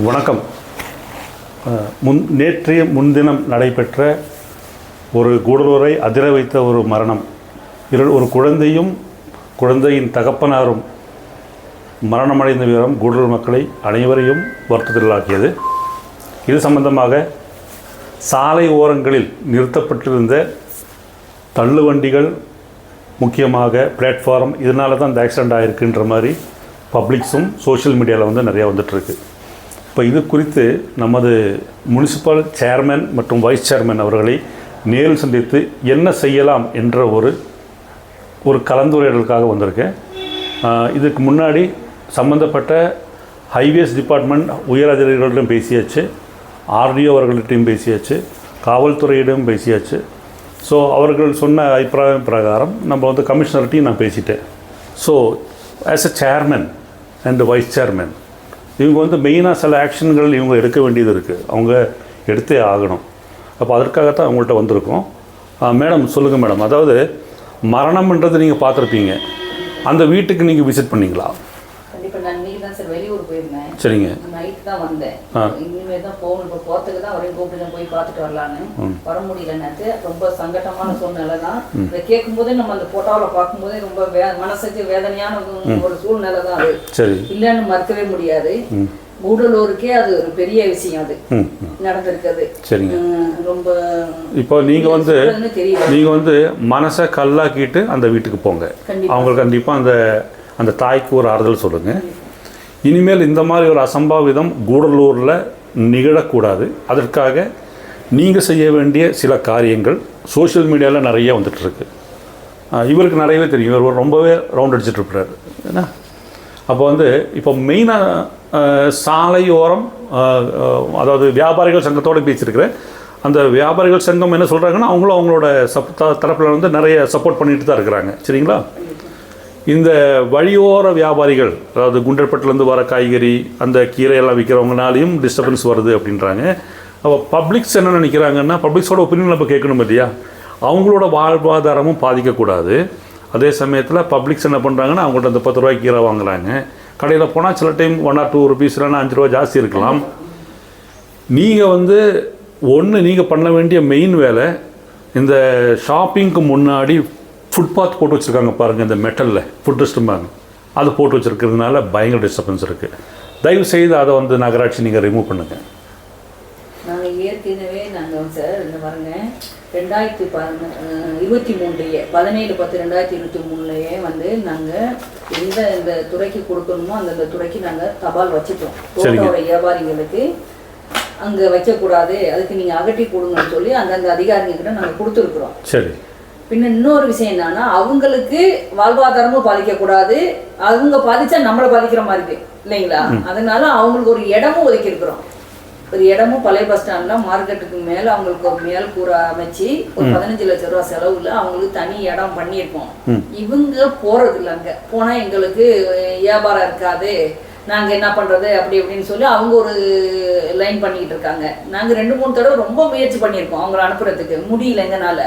வணக்கம். நேற்றைய முன்தினம் நடைபெற்ற ஒரு கூடலூரை அதிர வைத்த ஒரு மரணம். ஒரு குழந்தையும் குழந்தையின் தகப்பனாரும் மரணமடைந்த விவரம் கூடலூர் மக்களை அனைவரையும் வருத்தத்திலாக்கியது. இது சம்பந்தமாக சாலை ஓரங்களில் நிறுத்தப்பட்டிருந்த தள்ளுவண்டிகள், முக்கியமாக பிளாட்ஃபார்ம், இதனால தான் இந்த ஆக்சிடெண்ட் ஆகிருக்குன்ற மாதிரி பப்ளிக்ஸும் சோஷியல் மீடியாவில் நிறையா வந்துட்டுருக்கு. இப்போ இது குறித்து நமது முனிசிபல் சேர்மன் மற்றும் வைஸ் சேர்மன் அவர்களை நேரில் சந்தித்து என்ன செய்யலாம் என்ற ஒரு கலந்துரையாடலுக்காக வந்திருக்கேன். இதுக்கு முன்னாடி சம்மந்தப்பட்ட ஹைவேஸ் டிபார்ட்மெண்ட் உயர் அதிகாரிகளிடம் பேசியாச்சு, ஆர்டிஓ அவர்களிட்டையும் பேசியாச்சு, காவல்துறையிடம் பேசியாச்சு. ஸோ அவர்கள் சொன்ன அபிப்பிராயம் பிரகாரம் நம்ம கமிஷனர்கிட்டையும் நான் பேசிட்டேன். So as a chairman and vice chairman இவங்க மெயினாக சில ஆக்ஷன்கள் இவங்க எடுக்க வேண்டியது இருக்குது, அவங்க எடுத்தே ஆகணும். அப்போ அதற்காகத்தான் அவங்கள்ட்ட வந்திருக்கோம். மேடம் சொல்லுங்கள் மேடம், அதாவது மரணம்ன்றது நீங்கள் பார்த்துருப்பீங்க, அந்த வீட்டுக்கு நீங்கள் விசிட் பண்ணிங்களா? கண்டிப்பாக நான் இன்றைக்கி தான் சார் வெளியூர் போயிருந்தேன். சரிங்க. நைட்டு தான் வந்தேன். இனிமேல் தான் போகணும். இப்போ போகிறதுக்கு தான் அவரையும் கூப்பிட்டு போய் பார்த்துட்டு வரலான்னு வர முடியலன்னாச்சு. ரொம்ப சங்கட்டமான சூழ்நிலை தான். இதை கேட்கும்போதே நம்ம அந்த போட்டோவில் பார்க்கும்போதே ரொம்ப மனசுக்கு வேதனையான ஒரு சூழ்நிலை தான் அது. சரி, இல்லைன்னு மறுக்கவே முடியாது. கூடலூருக்கே அது ஒரு பெரிய விஷயம் அது நடந்திருக்குது. சரிங்க. ரொம்ப இப்போ நீங்கள் மனசை கல்லாக்கிட்டு அந்த வீட்டுக்கு போங்க. அவங்களுக்கு கண்டிப்பாக அந்த தாய்க்கு ஒரு ஆறுதல் சொல்லுங்கள். இனிமேல் இந்த மாதிரி ஒரு அசம்பாவிதம் கூடலூரில் நிகழக்கூடாது. அதற்காக நீங்கள் செய்ய வேண்டிய சில காரியங்கள் சோஷியல் மீடியாவில் நிறைய வந்துட்டுருக்கு. இவருக்கு நிறையவே தெரியும், இவர் ரொம்பவே ரவுண்ட் அடிச்சிட்ருப்பார். ஏன்னா அப்போ இப்போ மெயினாக சாலையோரம், அதாவது வியாபாரிகள் சங்கத்தோடு பேசியிருக்கிறேன். அந்த வியாபாரிகள் சங்கம் என்ன சொல்கிறாங்கன்னா, அவங்களும் அவங்களோட தரப்பில் நிறைய சப்போர்ட் பண்ணிட்டு தான் இருக்கிறாங்க. சரிங்களா? இந்த வழியோர வியாபாரிகள், அதாவது குண்டற்பட்டிலேருந்து வர காய்கறி, அந்த கீரையெல்லாம் விற்கிறவங்கனாலையும் டிஸ்டர்பன்ஸ் வருது அப்படின்றாங்க. அப்போ பப்ளிக்ஸ் என்ன நினைக்கிறாங்கன்னா, பப்ளிக்ஸோட ஒப்பீனியன் நம்ம கேட்கணும் இல்லையா? அவங்களோட வாழ்வாதாரமும் பாதிக்கக்கூடாது. அதே சமயத்தில் பப்ளிக்ஸ் என்ன பண்ணுறாங்கன்னா, அவங்கள்ட்ட அந்த 10 ரூபாய்க்கு கீரை வாங்குறாங்க. கடையில் போனால் சில டைம் 1 or 2 rupees இல்லைன்னா 5 ரூபா ஜாஸ்தி இருக்கலாம். நீங்கள் நீங்கள் பண்ண வேண்டிய மெயின் வேலை, இந்த ஷாப்பிங்க்கு முன்னாடி ஃபுட்பாத் போட்டு வச்சுருக்காங்க பாருங்கள், இந்த மெட்டலில் ஃபுட் ரெஸ்ட்டும்பாங்க, அது போட்டு வச்சுருக்கிறதுனால பயங்கர டிஸ்டர்பன்ஸ் இருக்குது. தயவு செய்து அதை நகராட்சி நீங்கள் ரிமூவ் பண்ணுங்கள். நாங்கள் ஏற்கனவே சார் இந்த பாருங்க 2023 17/10/2023 நாங்கள் இந்த துறைக்கு கொடுக்கணுமோ அந்த துறைக்கு நாங்கள் தபால் வச்சுட்டோம். தோட்டோட வியாபாரிகளுக்கு அங்கே வைக்கக்கூடாது, அதுக்கு நீங்கள் அகட்டி கொடுங்கன்னு சொல்லி அந்தந்த அதிகாரிகிட்ட நாங்கள் கொடுத்துருக்குறோம். சரி. பின்ன இன்னொரு விஷயம் என்னன்னா, அவங்களுக்கு வாழ்வாதாரமும் பாதிக்கக்கூடாது, அவங்க பாதிச்சா நம்மளை பாதிக்கிற மாதிரி இருக்கு இல்லைங்களா? அதனால அவங்களுக்கு ஒரு இடமும் ஒதுக்கி இருக்கிறோம். ஒரு இடமும் பழைய பஸ் ஸ்டாண்டில் மார்க்கெட்டுக்கு மேலே அவங்களுக்கு ஒரு மேல் கூரை அமைச்சு ஒரு 15 லட்சம் ரூபா செலவுல அவங்களுக்கு தனி இடம் பண்ணியிருக்கோம். இவங்க போறது இல்லை, அங்கே போனால் எங்களுக்கு வியாபாரம் இருக்காது, நாங்கள் என்ன பண்ணுறது அப்படி அப்படின்னு சொல்லி அவங்க ஒரு லைன் பண்ணிக்கிட்டு இருக்காங்க. நாங்கள் 2-3 தடவை ரொம்ப முயற்சி பண்ணியிருக்கோம் அவங்கள அனுப்புறதுக்கு, முடியல எங்கனால.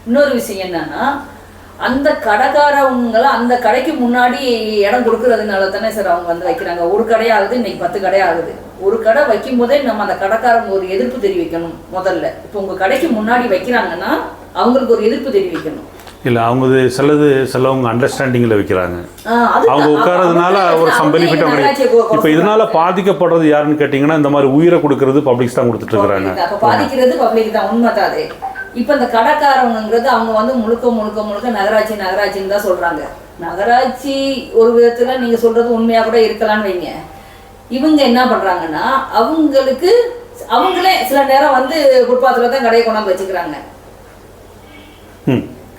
இன்னொரு விஷயம் என்னன்னா, அந்த கடைக்காரவங்களை அந்த கடைக்கு முன்னாடி இடம் கொடுக்கறதுனால தானே சார் அவங்க வைக்கிறாங்க. ஒரு கடையாகுது, இன்னைக்கு 10 கடை ஆகுது. ஒரு கடை வைக்கும் போதே நம்ம அந்த கடைக்காரங்க ஒரு எதிர்ப்பு தெரிவிக்கணும் முதல்ல. இப்போ உங்கள் கடைக்கு முன்னாடி வைக்கிறாங்கன்னா அவங்களுக்கு ஒரு எதிர்ப்பு தெரிவிக்கணும். இல்லை, அவங்க சிலவங்க அண்டர்ஸ்டாண்டிங்கில் வைக்கிறாங்க, அவங்க உட்காரதுனால ஒரு பெனிஃபிட் கிடையாது. இப்போ இதனால பாதிக்கப்படுறது யாருன்னு கேட்டிங்கன்னா, இந்த மாதிரி உயிரை கொடுக்கறது பப்ளிக்ஸ் தான் கொடுத்துட்டு இருக்கிறாங்க. அப்போ பாதிக்கிறது பப்ளிக் தான், உண்மை தான் அது. இப்போ இந்த கடைக்காரவங்கிறது அவங்க முழுக்க முழுக்க முழுக்க நகராட்சின்னு தான் சொல்கிறாங்க. நகராட்சி ஒரு விதத்தில் நீங்கள் சொல்கிறது உண்மையாக கூட இருக்கலான்னு வைங்க. இவங்க என்ன பண்ணுறாங்கன்னா, அவங்களே சில நேரம் ஃபுட்பாத்தில் தான் கடையை கொண்டாந்து வச்சுக்கிறாங்க.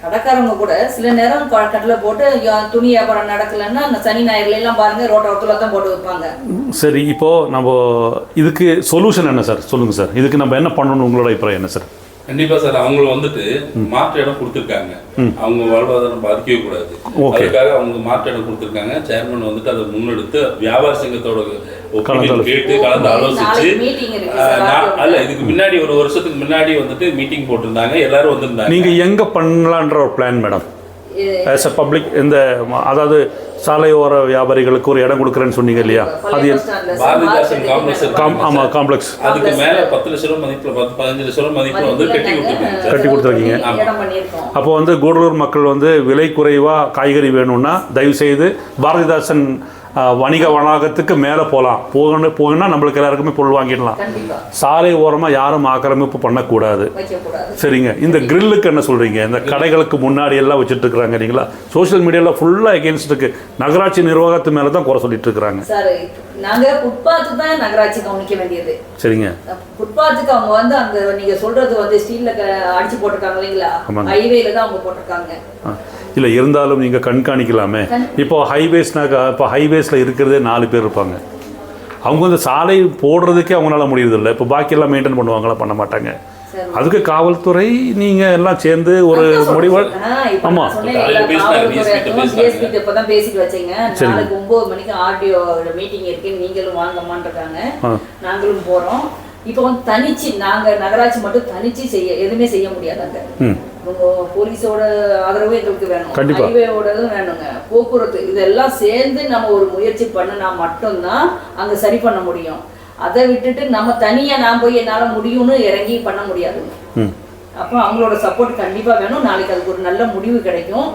கடைக்காரங்க கூட சில நேரம் கட்டில் போட்டு துணி வியாபாரம் நடக்கலைன்னா அந்த சனி ஞாயிறுலாம் பாருங்கள் ரோட்டோரத்தில் தான் போட்டு வைப்பாங்க. சரி, இப்போது நம்ம இதுக்கு சொல்யூஷன் என்ன சார்? சொல்லுங்கள் சார், இதுக்கு நம்ம என்ன பண்ணணும், உங்களோட அபிப்பிராயம் என்ன சார்? கண்டிப்பா சார், அவங்களுக்கு மாற்று இடம் கொடுத்துருக்காங்க. அவங்க வாழ்வாதாரம் பாதிக்கவே கூடாது, அதுக்காக அவங்க மாற்று இடம் கொடுத்துருக்காங்க. சேர்மன் அதை முன்னெடுத்து வியாபார சங்கத்தோட கேட்டு கலந்து ஆலோசிச்சு, அல்ல இதுக்கு முன்னாடி 1 வருஷத்துக்கு முன்னாடி மீட்டிங் போட்டிருந்தாங்க, எல்லாரும் வந்திருந்தாங்க. நீங்க எங்க பண்ணலான்ற ஒரு plan madam? As a public இந்த அதாவது சாலையோர வியாபாரிகளுக்கு ஒரு இடம் கொடுக்குறேன்னு சொன்னீங்க இல்லையா? அது பாரதிதாசன் காம்ப்ளெக்ஸ் ஆமாம், காம்ப்ளெக்ஸ். அதுக்கு மேலே 10 லட்ச ரூபா மதிப்பில் 15 லட்ச ரூபா மதிப்பில் வந்து கட்டி கொடுத்துருக்கீங்க. அப்போ வந்து கூடலூர் மக்கள் வந்து விலை குறைவாக காய்கறி வேணும்னா தயவுசெய்து பாரதிதாசன் வணிக வளாகத்துக்கு மேலே போகணும்னா நம்மளுக்கு எல்லாருக்குமே பொருள் வாங்கிடலாம். சாலை ஓரமாக யாரும் ஆக்கிரமிப்பு பண்ணக்கூடாது. சரிங்க. இந்த கிரில்லுக்கு என்ன சொல்கிறீங்க? இந்த கடைகளுக்கு முன்னாடி எல்லாம் வச்சுட்டு இருக்கிறாங்க இல்லைங்களா? சோஷியல் மீடியாவில் ஃபுல்லாக எகென்ஸ்ட் இருக்கு. நகராட்சி நிர்வாகத்து மேலே தான் குறை சொல்லிட்டு இருக்கிறாங்க. நாங்கள் ஃபுட்பாத்து தான் நகராட்சி கவனிக்க வேண்டியது. சரிங்க. ஃபுட்பாத்துக்கு அவங்க வந்து அந்த நீங்கள் சொல்கிறது வந்து ஸ்டீலில் அடிச்சு போட்டிருக்காங்க இல்லைங்களா? ஹைவேல தான் அவங்க போட்டிருக்காங்க. இல்லை, இருந்தாலும் நீங்கள் கண்காணிக்கலாமே. இப்போ ஹைவேஸில் இருக்கிறதே 4 பேர் இருப்பாங்க. அவங்க வந்து சாலை போடுறதுக்கே அவங்களால முடியறதில்லை. இப்போ பாக்கியெல்லாம் மெயின்டைன் பண்ணுவாங்களா? பண்ண மாட்டாங்க. அதுக்கு காவல்துறை நீங்கள் எல்லாம் சேர்ந்து ஒரு முடிவு. ஆமாம், இப்போதான் பேசிட்டு வச்சீங்க. நாளைக்கு 9 மணிக்கு ஆர்டிஓ மீட்டிங் இருக்கு, நீங்களும் வாங்கம்மான்றாங்க. நாங்களும் போகிறோம். இப்போ வந்து தனிச்சு நாங்கள் நகராட்சி மட்டும் தனிச்சு எதுவுமே செய்ய முடியாதாங்க. போலீஸோட ஆதரவு எங்களுக்கு வேணும், ஹைவேவோடதும் வேணுங்க, போக்குவரத்து இதெல்லாம் சேர்ந்து நம்ம ஒரு முயற்சி பண்ணினா மட்டும்தான் அங்கே சரி பண்ண முடியும். அதை விட்டுட்டு நம்ம தனியாக நான் போய் என்னால் முடியும்னு இறங்கி பண்ண முடியாதுங்க. அப்போ அவங்களோட சப்போர்ட் கண்டிப்பாக வேணும். நாளைக்கு அதுக்கு ஒரு நல்ல முடிவு கிடைக்கும்,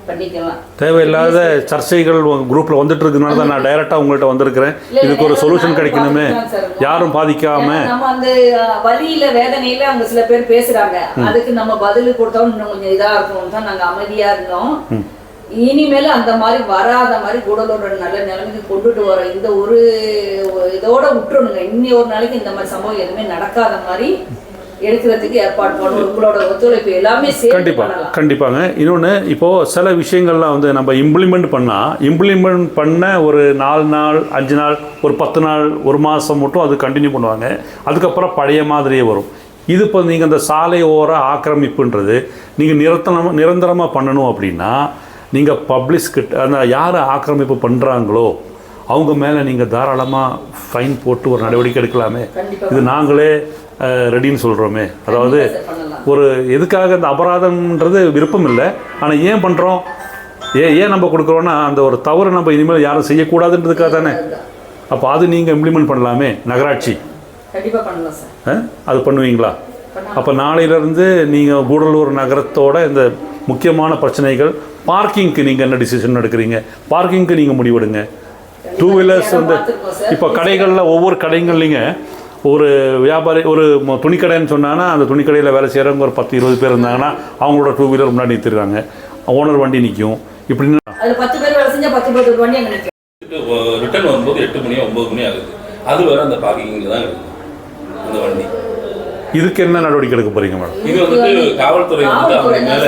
பண்ணிக்கலாம். தேவையில்லாத சர்ச்சைகள் குரூப்பில் வந்துட்டு இருக்கனால தான் நான் டைரெக்டாக உங்கள்கிட்ட வந்திருக்கிறேன். இதுக்கு ஒரு சொல்யூஷன் கிடைக்கணுமே, யாரும் பாதிக்காம. நம்ம அந்த வலியில வேதனையில அவங்க சில பேர் பேசுறாங்க, அதுக்கு நம்ம பதில் கொடுத்தோம் இன்னும் கொஞ்சம் இதா இருக்கும் தான் நாங்கள் அமைதியா இருந்தோம். இனிமேல் அந்த மாதிரி வராத மாதிரி கூடலூர் நல்ல நிலைமைக்கு கொண்டுட்டு வர இந்த ஒரு இதோட விட்டுருணுங்க. இன்னி ஒரு நாளைக்கு இந்த மாதிரி சம்பவம் எதுவுமே நடக்காத மாதிரி எடுக்கிறதுக்கு ஏற்பாடு பண்ணணும். உங்களோட ஒத்துழைப்பு எல்லாமே கண்டிப்பாங்க. இன்னொன்று, இப்போது சில விஷயங்கள்லாம் வந்து நம்ம இம்ப்ளிமெண்ட் பண்ண ஒரு 4 நாள் 5 நாள் ஒரு 10 நாள் 1 மாதம் மட்டும் அது கண்டினியூ பண்ணுவாங்க. அதுக்கப்புறம் பழைய மாதிரியே வரும். இது இப்போ நீங்கள் இந்த சாலை ஓர ஆக்கிரமிப்புன்றது நீங்கள் நிரந்தரமாக பண்ணணும் அப்படின்னா நீங்கள் பப்ளிக்ஸ்கிட்ட அந்த யார் ஆக்கிரமிப்பு பண்ணுறாங்களோ அவங்க மேலே நீங்கள் தாராளமாக ஃபைன் போட்டு ஒரு நடவடிக்கை எடுக்கலாமே. இது நாங்களே ரெடின்னு சொல்கிறோமே. அதாவது ஒரு எதுக்காக இந்த அபராதம்ன்றது விருப்பம் இல்லை, ஆனால் ஏன் பண்ணுறோம், ஏன் நம்ம கொடுக்குறோன்னா அந்த ஒரு தவறு நம்ம இனிமேல் யாரும் செய்யக்கூடாதுன்றதுக்காக தானே. அப்போ அது நீங்கள் இம்ப்ளிமெண்ட் பண்ணலாமே நகராட்சி. அது பண்ணுவீங்களா? அப்போ நாளையிலேருந்து நீங்கள் கூடலூர் நகரத்தோட இந்த முக்கியமான பிரச்சனைகள், பார்க்கிங்க்கு நீங்கள் என்ன டிசிஷன் எடுக்கிறீங்க? பார்க்கிங்க்கு நீங்கள் முடிவெடுங்க. 2 வீலர்ஸ் வந்து இப்போ கடைகளில் ஒவ்வொரு கடைகள்லிங்க ஒரு வியாபாரி ஒரு துணிக்கடைன்னு சொன்னாங்கன்னா அந்த துணிக்கடையில் வேலை செய்கிறவங்க ஒரு 10-20 பேர் இருந்தாங்கன்னா அவங்களோட 2 வீலர் முன்னாடி நிறுத்திடுறாங்க. ஓனர் வண்டி நிற்கும். இப்படின்னு 10 பேர் வேலை செஞ்சால் 10 பேர் வண்டி அங்கே நிற்கும். ரிட்டர்ன் வரும்போது 8 மணி 9 மணி ஆகுது. அது வேறு அந்த பார்க்கிங்கில் தான் இருக்குது அந்த வண்டி. இதுக்கு என்ன நடவடிக்கை எடுக்க போறீங்க மேடம்? இது வந்துட்டு காவல்துறை வந்து அவங்க மேலே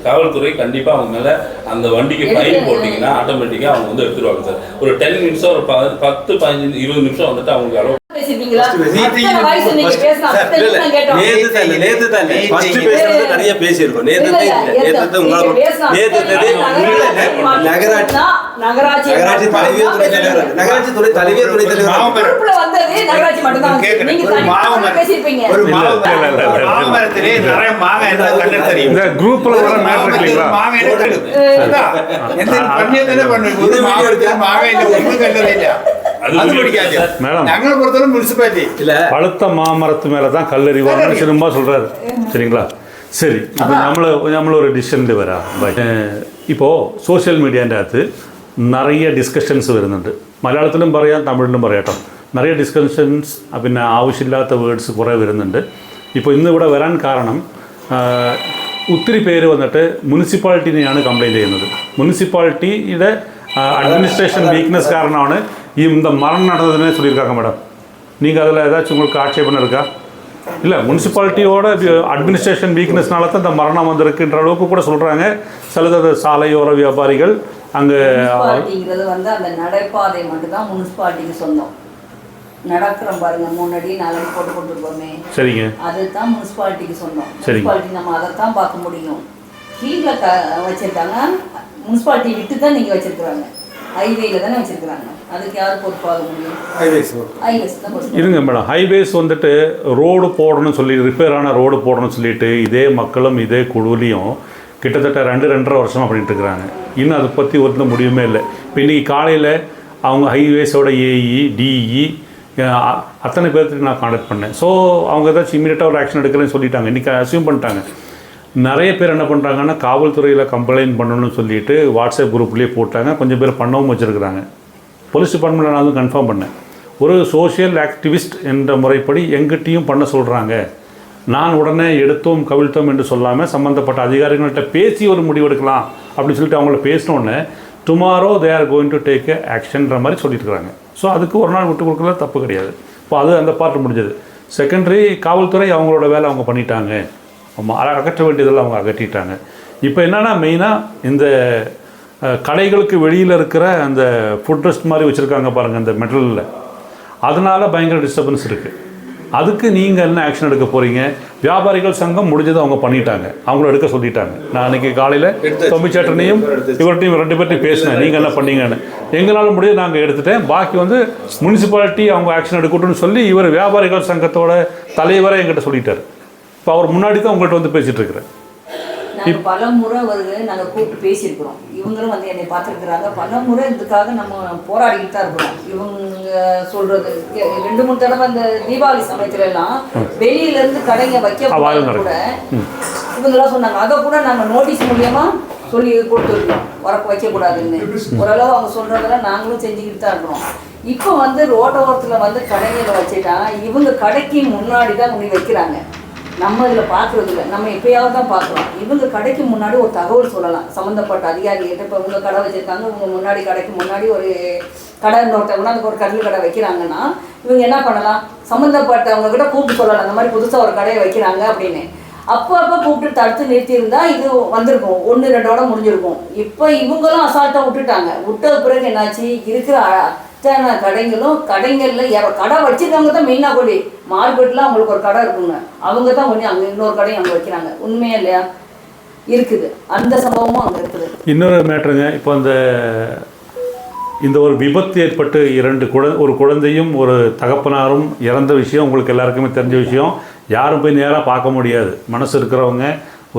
காவல்துறை கண்டிப்பாக அவங்க மேலே அந்த வண்டிக்கு ஃபைன் போட்டிங்கன்னா ஆட்டோமேட்டிக்காக அவங்க வந்து எடுத்துருவாங்க சார். ஒரு 10 நிமிஷம் ஒரு 10, 15, 20 நிமிஷம் வந்துட்டு அவங்க அளவு பழுத்த மாமரத்து மேலே தான் கல்லறிவாங்கன்னு சினிமா சொல்கிறாரு. சரிங்களா? சரி, இப்போ நம்மள ஒரு டிசிஷன் வரா. இப்போது സോഷ്യൽ മീഡിയൻ്റെ അകത്ത് നിറയെ ഡിസ്കഷൻസ് വരുന്നുണ്ട്. മലയാളത്തിലും പറയാം, തമിഴിലും പറയട്ടോ. നിറയെ ഡിസ്കഷൻസ്, പിന്നെ ആവശ്യമില്ലാത്ത വേർഡ്സ് കുറേ വരുന്നുണ്ട്. ഇപ്പോൾ ഇന്ന് ഇവിടെ വരാൻ കാരണം ഒത്തിരി പേര് വന്നിട്ട് മുനിസിപ്പാലിറ്റിനെയാണ് കംപ്ലയിൻറ്റ് ചെയ്യുന്നത്. മുനിസിപ്പാലിറ്റിയുടെ அட்மினிஸ்ட்ரேஷன் வீக்னஸ் காரணമാണ് இந்த மரணம் நடந்ததுன்னு சொல்லியிருக்காங்க மேடம். நீங்கள் அதில் ஏதாச்சும் உங்களுக்கு ஆட்சேபனை இருக்கா? இல்லை, முனிசிபாலிட்டியோட அட்மினிஸ்ட்ரேஷன் வீக்னஸ்னால தான் இந்த மரணம் வந்திருக்குன்ற அளவுக்கு கூட சொல்கிறாங்க சிலது சாலையோர வியாபாரிகள். அங்கே வந்து அந்த நடைபாதை மட்டும்தான் முனிசிபாலிட்டிக்கு சொந்தம். நடக்கிறோம் பாருங்க, முன்னாடி 4 போட்டு கொடுத்துருக்கோமே, சரிங்க, அதுதான் முனிசிபாலிட்டிக்கு சொந்தம். முனிசிபாலிட்டி நம்ம அதை தான் பார்க்க முடியும். கீழே வச்சுருக்காங்க, முனிசிபாலிட்டி விட்டு தான் நீங்கள் வச்சுருக்குறாங்க, ஹைவேல தானே வச்சுருக்குறாங்க. அதுக்கு யார் பொறுப்பாக முடியும்? ஹைவேஸ் தான் இருங்க மேடம். ஹைவேஸ் வந்துட்டு ரோடு போடணும்னு சொல்லி ரிப்பேரான ரோடு போடணும்னு சொல்லிட்டு இதே மக்களும் இதே குழுவிலையும் கிட்டத்தட்ட 2-2.5 வருஷமாக பண்ணிட்டு இருக்கிறாங்க. இன்னும் அதை பற்றி ஒரு முடிவுமே இல்லை. இப்போ இன்றைக்கி காலையில் அவங்க ஹைவேஸோட ஏஇ டிஇ அத்தனை பேர்த்துக்கு நான் கான்டாக்ட் பண்ணேன். ஸோ அவங்க ஏதாச்சும் இமீடியட்டாக ஒரு ஆக்ஷன் எடுக்கிறேன்னு சொல்லிட்டாங்க. இன்றைக்கி அசியூம் பண்ணிட்டாங்க. நிறைய பேர் என்ன பண்ணுறாங்கன்னா காவல்துறையில் கம்ப்ளைண்ட் பண்ணணும்னு சொல்லிட்டு வாட்ஸ்அப் குரூப்லேயே போட்டாங்க. கொஞ்சம் பேர் பண்ணவும் வச்சுருக்குறாங்க. போலீஸ் டிபார்ட்மெண்ட்டில் நான் கன்ஃபார்ம் பண்ணேன். ஒரு சோஷியல் ஆக்டிவிஸ்ட் என்ற முறைப்படி எங்கிட்டையும் பண்ண சொல்கிறாங்க. நான் உடனே எடுத்தோம் கவிழ்த்தோம் என்று சொல்லாமல் சம்மந்தப்பட்ட அதிகாரிகள்கிட்ட பேசி ஒரு முடிவெடுக்கலாம் அப்படின்னு சொல்லிட்டு அவங்கள பேசினோன்னே tomorrow they are going to take ஆக்ஷன்ற மாதிரி சொல்லிட்டுருக்காங்க. ஸோ அதுக்கு ஒரு நாள் விட்டு கொடுக்கல தப்பு கிடையாது. இப்போ அது அந்த பார்ட் முடிஞ்சது. செகண்டரி காவல்துறை அவங்களோட வேலை அவங்க பண்ணிட்டாங்க. அகற்ற வேண்டியதெல்லாம் அவங்க அகற்றிட்டாங்க. இப்போ என்னென்னா மெயினாக இந்த கடைகளுக்கு வெளியில் இருக்கிற அந்த ஃபுட் ரெஸ்ட் மாதிரி வச்சுருக்காங்க பாருங்கள் அந்த மெட்டலில், அதனால் பயங்கர டிஸ்டர்பன்ஸ் இருக்குது. அதுக்கு நீங்கள் என்ன ஆக்ஷன் எடுக்க போகிறீங்க? வியாபாரிகள் சங்கம் முடிஞ்சதை அவங்க பண்ணிட்டாங்க, அவங்கள எடுக்க சொல்லிட்டாங்க. நான் அன்றைக்கி காலையில் தொம்பிச்சேட்டனையும் இவர்கிட்டையும் 2 பேர்ட்டையும் பேசினேன், நீங்கள் என்ன பண்ணீங்கன்னு. எங்களால் முடியாது நாங்கள் எடுத்துட்டேன், பாக்கி வந்து முனிசிபாலிட்டி அவங்க ஆக்ஷன் எடுக்கட்டும்னு சொல்லி இவர் வியாபாரிகள் சங்கத்தோட தலைவரை எங்கிட்ட சொல்லிட்டார். இப்போ அவர் முன்னாடி தான் உங்கள்கிட்ட வந்து பேசிகிட்டு இருக்கிறேன். நாங்கள் பல முறை நாங்கள் கூப்பிட்டு பேசியிருக்கிறோம். இவங்களும் வந்து என்னை பார்த்துருக்குறாங்க. பல முறை இதுக்காக நம்ம போராடிக்கிட்டு தான் இருக்கிறோம். இவங்க சொல்கிறது 2-3 தடவை இந்த தீபாவளி சமயத்துலலாம் வெளியிலேருந்து கடைங்க வைக்க கூட இவங்களாம் சொன்னாங்க. அதை கூட நாங்கள் நோட்டீஸ் மூலியமாக சொல்லி கொடுத்துருக்கோம், வைக்கக்கூடாதுன்னு. ஓரளவு அவங்க சொல்கிறதெல்லாம் நாங்களும் செஞ்சுக்கிட்டு தான் இருக்கிறோம். இப்போ வந்து ரோட்டோரத்தில் வந்து கடைங்களை வச்சுட்டா இவங்க கடைக்கு முன்னாடி தான் முன்னாடி வைக்கிறாங்க. நம்ம இதில் பார்க்குறது இல்லை, நம்ம எப்பயாவது தான் பார்க்குறோம். இவங்க கடைக்கு முன்னாடி ஒரு தகவல் சொல்லலாம் சம்மந்தப்பட்ட அதிகாரிகிட்ட. இப்போ இவங்க கடை வச்சுருக்காங்க, இவங்க முன்னாடி கடைக்கு முன்னாடி ஒரு கடை இன்னொருத்தவங்கன்னா அந்த ஒரு கட்டில் கடை வைக்கிறாங்கன்னா இவங்க என்ன பண்ணலாம், சம்மந்தப்பட்டவங்கக்கிட்ட கூப்பிட்டு சொல்லலாம், அந்த மாதிரி புதுசாக ஒரு கடையை வைக்கிறாங்க அப்படின்னு. அப்போ கூப்பிட்டு தடுத்து நிறுத்தியிருந்தா இது வந்திருக்கும், 1-2 முடிஞ்சிருக்கும். இப்போ இவங்களும் அசால்ட்டாக விட்டுட்டாங்க. விட்டது பிறகு என்னாச்சு, இருக்கிற அத்தனை கடைங்களில் கடை வச்சுருக்கவங்க தான் மெயினாக கொடி மார்க்கெட்டில் அவங்களுக்கு ஒரு கடை இருக்குங்க, அவங்க தான் கொண்டு அங்கே இன்னொரு கடையும் அங்கே வைக்கிறாங்க. உண்மையா இல்லையா? இருக்குது, அந்த சம்பவமும் அங்கே இருக்குது. இன்னொரு மேட்ருங்க, இப்போ இந்த ஒரு விபத்து ஏற்பட்டு ஒரு குழந்தையும் ஒரு தகப்பனாரும் இறந்த விஷயம் உங்களுக்கு எல்லாருக்குமே தெரிஞ்ச விஷயம். யாரும் போய் நேராக பார்க்க முடியாது. மனசு இருக்கிறவங்க,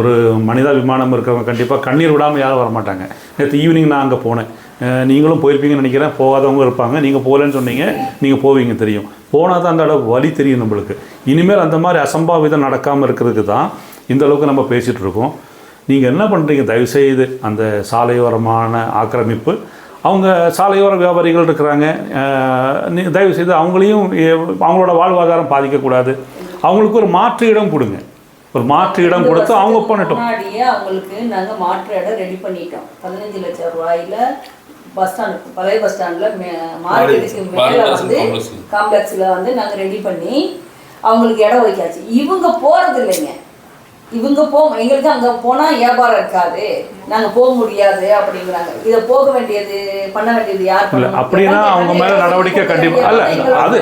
ஒரு மனிதாபிமானம் இருக்கிறவங்க கண்டிப்பாக கண்ணீர் விடாமல் யாரும் வரமாட்டாங்க. நேற்று ஈவினிங் நான் அங்கே போனேன், நீங்களும் போயிருப்பீங்கன்னு நினைக்கிறேன். போகாதவங்க இருப்பாங்க, நீங்கள் போகலன்னு சொன்னீங்க, நீங்கள் போவீங்க தெரியும். போனால் தான் அந்த அளவு வலி தெரியும் நம்மளுக்கு. இனிமேல் அந்த மாதிரி அசம்பாவிதம் நடக்காமல் இருக்கிறதுக்கு தான் இந்த அளவுக்கு நம்ம பேசிகிட்டு இருக்கோம். நீங்கள் என்ன பண்ணுறீங்க, தயவுசெய்து அந்த சாலையோரமான ஆக்கிரமிப்பு, அவங்க சாலையோர வியாபாரிகள் இருக்கிறாங்க, தயவுசெய்து அவங்களையும் அவங்களோட வாழ்வாதாரம் பாதிக்கக்கூடாது. அவங்களுக்கு ஒரு மாற்று இடம் கொடுங்க. ஒரு மாற்று இடம் கொடுத்து அவங்க பண்ணட்டும். முன்னாடியே அவங்களுக்கு நாங்கள் மாற்று இடம் ரெடி பண்ணிட்டோம். 15 லட்சம் ரூபாயில் பஸ் ஸ்டாண்ட், பழைய பஸ் ஸ்டாண்டில் மார்க்கெட்டுக்கு மேலே வந்து காம்ப்ளெக்ஸில் வந்து நாங்கள் ரெடி பண்ணி அவங்களுக்கு இடம் வைக்காச்சு. இவங்க போகிறது இல்லைங்க. இவங்க எங்களுக்கு அங்கே போனால் வியாபாரம் இருக்காது, நாங்கள் போக முடியாது அப்படிங்கிறாங்க. இதை போக வேண்டியது பண்ண வேண்டியது யார்? இல்லை அப்படின்னா அவங்க மேலே நடவடிக்கை கண்டிப்பாக இல்லை. அது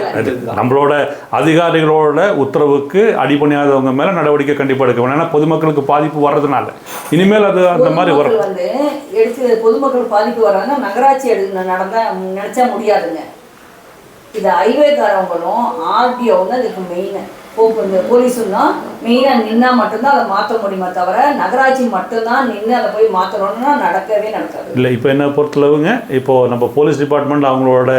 நம்மளோட அதிகாரிகளோட உத்தரவுக்கு அடிபணியாதவங்க மேலே நடவடிக்கை கண்டிப்பாக எடுக்க வேணும். ஏன்னா பொதுமக்களுக்கு பாதிப்பு வர்றதுனால இனிமேல் அது அந்த மாதிரி வரும். வந்து எடுத்து பொதுமக்கள் பாதிப்பு வர்றாங்க, நகராட்சி நினச்சா முடியாதுங்க. இது ஹைவேக்காரவங்களும் ஆர்டிஓவும் தான் இதுக்கு மெயின். போலீஸுன்னா மெயினாக நின்னா மட்டும்தான் அதை மாற்ற முடியுமே தவிர நகராட்சி மட்டும்தான் நின்று அதை போய் மாற்றணும்னா நடக்கவே நடக்காது. இல்லை, இப்போ என்ன பொறுத்தளவுங்க, இப்போது நம்ம போலீஸ் டிபார்ட்மெண்ட் அவங்களோட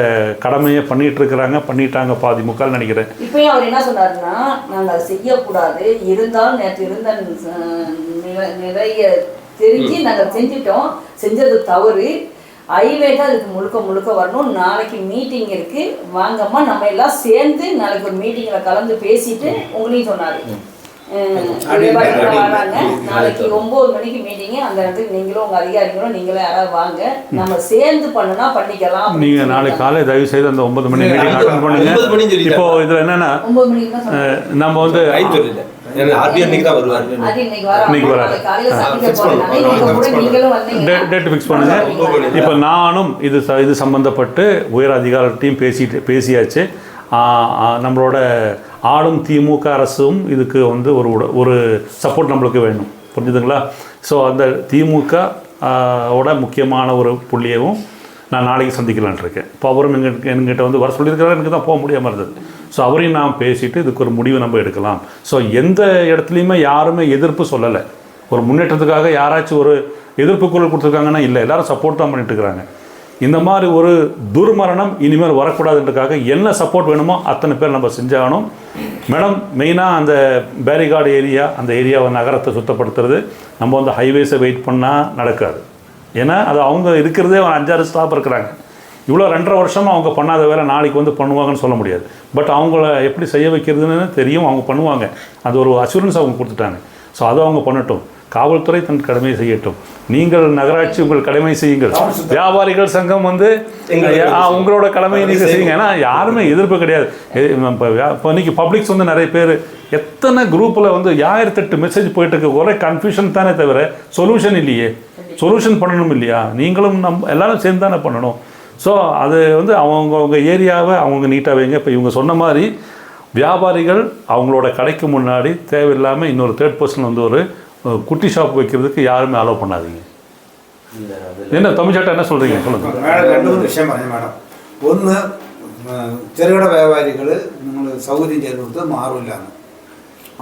கடமையை பண்ணிட்டாங்க பாதி முக்கால் நினைக்கிறேன். இப்போயும் அவர் என்ன சொன்னாருன்னா, நாங்கள் அதை செய்யக்கூடாது, இருந்தாலும் நேற்று இருந்த நிறைய தெரிஞ்சு நாங்கள் செஞ்சிட்டோம், செஞ்சது தவறு, ஹைவே தான் அதுக்கு முழுக்க வரணும். நாளைக்கு மீட்டிங் இருக்குது, வாங்கம்மா நம்ம எல்லாம் சேர்ந்து நாளைக்கு ஒரு மீட்டிங்கில் கலந்து பேசிட்டு உங்களையும் சொன்னார். வராங்க நாளைக்கு 9 மணிக்கு மீட்டிங்கு, அந்த இடத்துக்கு நீங்களும் உங்கள் அதிகாரிகளும் நீங்களும் யாராவது வாங்க, நம்ம சேர்ந்து பண்ணுனா பண்ணிக்கலாம். நீங்கள் நாளைக்கு காலை தயவு செய்து அந்த 9 மணி மீட்டிங் அட்டன் பண்ணுங்க. இப்போ இதில் என்னென்னா 9 மணிக்கு தான் நம்ம வந்து டேட் ஃபிக்ஸ் பண்ணுங்க. இப்போ நானும் இது சம்பந்தப்பட்டு உயர் அதிகாரிகிட்டையும் பேசியாச்சு. நம்மளோட ஆளும் திமுக அரசும் இதுக்கு வந்து ஒரு சப்போர்ட் நம்மளுக்கு வேணும், புரிஞ்சுதுங்களா? ஸோ அந்த திமுக ஓட முக்கியமான ஒரு புள்ளியவும் நான் நாளைக்கு சந்திக்கலான் இருக்கேன். இப்போ அவரும் என்கிட்ட வந்து வர சொல்லியிருக்கிறாரு, எனக்கு தான் போக முடியாமல் இருந்தது. ஸோ அவரையும் நான் பேசிவிட்டு இதுக்கு ஒரு முடிவு நம்ம எடுக்கலாம். ஸோ எந்த இடத்துலையுமே யாருமே எதிர்ப்பு சொல்லலை. ஒரு முன்னேற்றத்துக்காக யாராச்சும் ஒரு எதிர்ப்பு குரல் கொடுத்துருக்காங்கன்னா இல்லை, எல்லாரும் சப்போர்ட் தான் பண்ணிட்டு இருக்கிறாங்க. இந்த மாதிரி ஒரு துர்மரணம் இனிமேல் வரக்கூடாதுன்றதுக்காக என்ன சப்போர்ட் வேணுமோ அத்தனை பேர் நம்ம செஞ்சாகணும். மேடம், மெயினாக அந்த பேரிகார்டு ஏரியா, அந்த ஏரியாவை நகரத்தை சுத்தப்படுத்துறது, நம்ம வந்து ஹைவேஸை வெயிட் பண்ணால் நடக்காது. ஏன்னா அது அவங்க இருக்கிறதே 5-6 ஸ்டாப் இருக்கிறாங்க. இவ்வளோ 2.5 வருஷமாக அவங்க பண்ணாத வேலை நாளைக்கு வந்து பண்ணுவாங்கன்னு சொல்ல முடியாது. பட் அவங்கள எப்படி செய்ய வைக்கிறதுன்னு தெரியும், அவங்க பண்ணுவாங்க. அது ஒரு அஷூரன்ஸ் அவங்க கொடுத்துட்டாங்க. ஸோ அதை அவங்க பண்ணட்டும். காவல்துறை தன் கடமையை செய்யட்டும். நீங்கள் நகராட்சி உங்கள் கடமை செய்யுங்கள். வியாபாரிகள் சங்கம் வந்து உங்களோட கடமையை நீங்கள் செய்யுங்க. ஏன்னா யாருமே எதிர்ப்பு கிடையாது. இப்போ இன்னைக்கு பப்ளிக்ஸ் வந்து நிறைய பேர் எத்தனை குரூப்பில் வந்து 1008 மெசேஜ் போயிட்டு இருக்கு. ஒரே கன்ஃபியூஷன் தானே தவிர சொல்யூஷன் இல்லையே. சொல்யூஷன் பண்ணணும் இல்லையா? நீங்களும் எல்லாரும் சேர்ந்து தானே பண்ணணும். ஸோ அது வந்து அவங்கவுங்க ஏரியாவை அவங்க நீட்டாக வைங்க. இப்போ இவங்க சொன்ன மாதிரி வியாபாரிகள் அவங்களோட கடைக்கு முன்னாடி தேவையில்லாமல் இன்னொரு 3rd பர்சன் வந்து ஒரு குட்டி ஷாப் வைக்கிறதுக்கு யாருமே அலோவ் பண்ணாதீங்க. என்ன தமிழ்ச்சாட்டை என்ன சொல்கிறீங்க சொல்லுங்கள். மேடம் 2 விஷயம் പറഞ്ഞു மேடம். ഒന്ന്, ചെറുകിട വ്യാപാരികൾ നിങ്ങൾ സൗകര്യം ചെയ്ത് കൊടുത്ത് മാറില്ലാന്ന്